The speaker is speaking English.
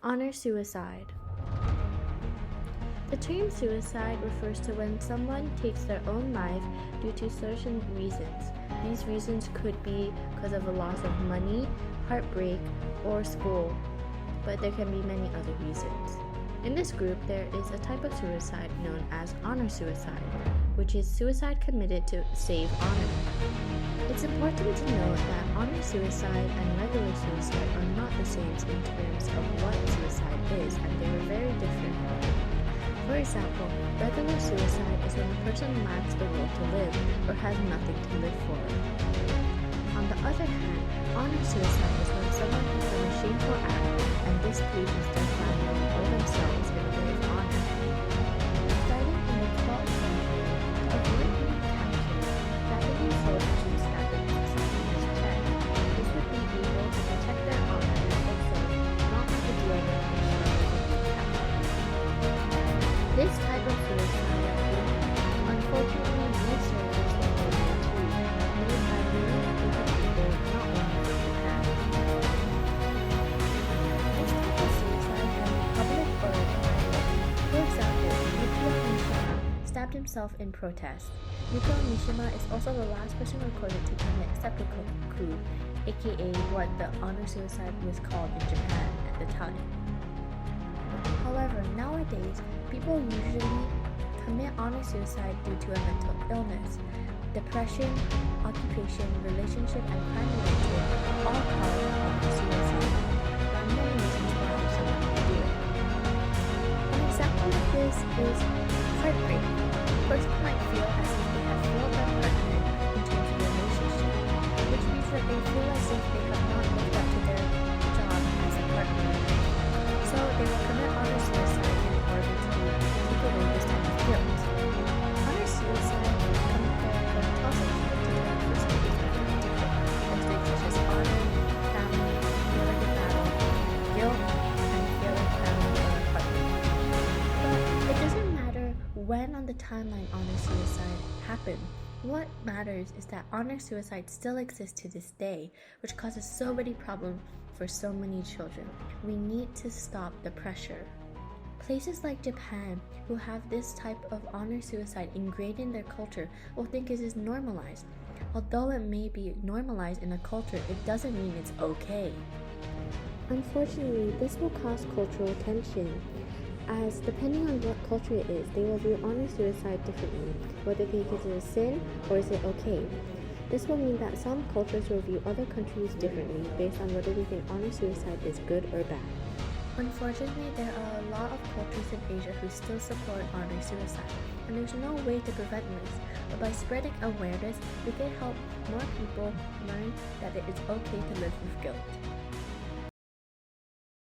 Honor suicide. The term suicide refers to when someone takes their own life due to certain reasons. These reasons could be because of a loss of money, heartbreak, or school, but there can be many other reasons. In this group, there is a type of suicide known as honor suicide, which is suicide committed to save honor. It's important to note that honor suicide and regular suicide are not the same in terms of what suicide is, and they are very different. For example, regular suicide is when a person lacks the will to live or has nothing to live for. On the other hand, honor suicide is when someone has done a shameful act and displeases their family or themselves in a way of honor. Starting in the 12th century, to avoid being captured, Japanese soldiers used stabbing to something as check. This would be able to protect their honor and also not have to deal with the charges of being captured. This type of suicide unfortunately most soldiers in World War II, made by many different people, not only from Japan. This type of suicide can be public or private. For example, Yukio Mishima stabbed himself in protest. Yukio Mishima is also the last person recorded to commit seppuku coup, aka what the honor suicide was called in Japan at the time. However, nowadays, people usually commit honor suicide due to a mental illness. Depression, occupation, relationship, and crime-related are all cause of honor suicide. There are many reasons why someone would do it. An example of this is heartbreak. A person might feel as if they have failed their partner in terms of relationship, which means that they feel as if they have not lived up to their job as a partner. So they will commit honor suicide in order to take away this type of guilt. Honor suicide can also lead to the person who is very different. There's things such as honor, family, feeling of battle, guilt, and feeling family or a partner. But it doesn't matter when on the timeline honor suicide happened. What matters is that honor suicide still exists to this day, which causes so many problems for so many children. We need to stop the pressure. Places like Japan, who have this type of honor suicide ingrained in their culture, will think it is normalized. Although it may be normalized in a culture, it doesn't mean it's okay. Unfortunately, this will cause cultural tension, as depending on what culture it is, they will view honor suicide differently, whether they think it is a sin or is it okay. This will mean that some cultures will view other countries differently based on whether they think honor suicide is good or bad. Unfortunately, there are a lot of cultures in Asia who still support honor suicide, and there's no way to prevent this, but by spreading awareness, we can help more people learn that it is okay to live with guilt.